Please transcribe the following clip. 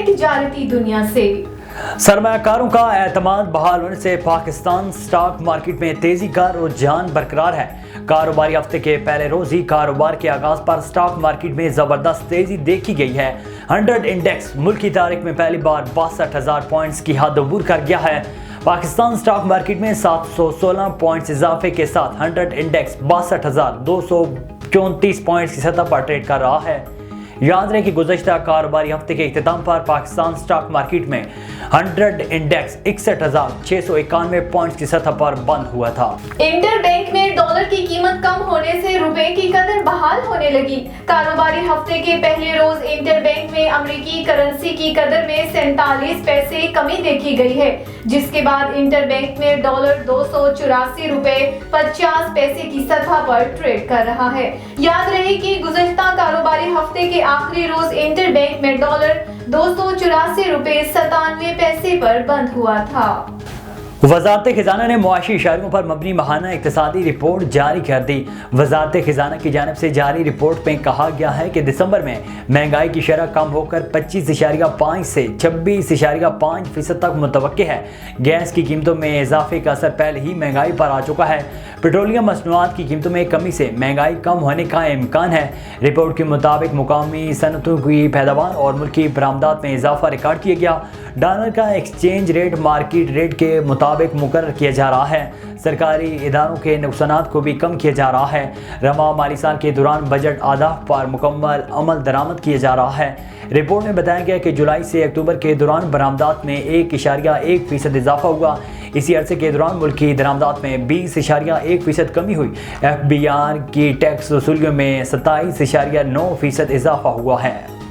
तजारती दुनिया से। सरमायाकारों का एतमाद बहाल होने से पाकिस्तान स्टॉक मार्केट में तेजी का रुझान बरकरार है। कारोबारी हफ्ते के पहले रोज ही कारोबार के आगाज पर स्टॉक मार्केट में जबरदस्त तेजी देखी गई है। 100 इंडेक्स मुल्क की तारीख में पहली बार 62,000 पॉइंट्स की हद अबूर कर गया है। पाकिस्तान स्टॉक मार्केट में 716 पॉइंट्स इजाफे के साथ 100 इंडेक्स 62,234 पॉइंट्स की सतह पर ट्रेड कर रहा है। याद रहे कि गुज़श्ता कारोबारी हफ्ते के इख्तिताम पर पाकिस्तान स्टॉक मार्केट में 100 इंडेक्स 61,691 पॉइंट्स की सतह पर बंद हुआ था। इंटरबैंक में डॉलर की कीमत कम होने से रुपए की कदर बहाल होने लगी। कारोबारी हफ्ते के पहले रोज इंटरबैंक में अमेरिकी करेंसी की कदर में 47 पैसे कमी देखी गई है, जिसके बाद इंटरबैंक में डॉलर 284 रुपए 50 पैसे की सतह पर ट्रेड कर रहा है। याद रहे कि गुज़श्ता कारोबारी हफ्ते के आखिरी रोज इंटरबैंक में डॉलर 284 रुपए 97 पैसे पर बंद हुआ था। वजारत खजाना ने मुआशी इशारों पर मबनी माहाना इक्तिसादी रिपोर्ट जारी कर दी। वजारत खजाना की जानिब से जारी रिपोर्ट में कहा गया है कि दिसंबर में महंगाई की शरह कम होकर 25.5 से 26.5% तक मुतवक्के है। गैस की कीमतों में इजाफे का असर पहले ही महंगाई पर आ चुका है। पेट्रोलियम मसनूआत की कीमतों में कमी से महंगाई कम होने का इम्कान है। रिपोर्ट के मुताबिक मुकामी सनतों की पैदावार और मुल्की बरामदात में इजाफा रिकॉर्ड किया गया। डॉलर का एक्सचेंज रेट मार्केट रेट के मुताबिक मुकर्रर किया जा रहा है। सरकारी इदारों के नुकसानात को भी कम किया जा रहा है। रमा माली साल के दौरान बजट आदाफ पर मुकम्मल अमल दरामद किया जा रहा है। रिपोर्ट में बताया गया कि जुलाई से अक्टूबर के दौरान बरामदात में 1.1% इजाफा हुआ। इसी अरसे के दौरान मुल्क की दरामदात में 20.1% कमी हुई। FBR की टैक्स वसूलियों में 27.9% इजाफा हुआ है।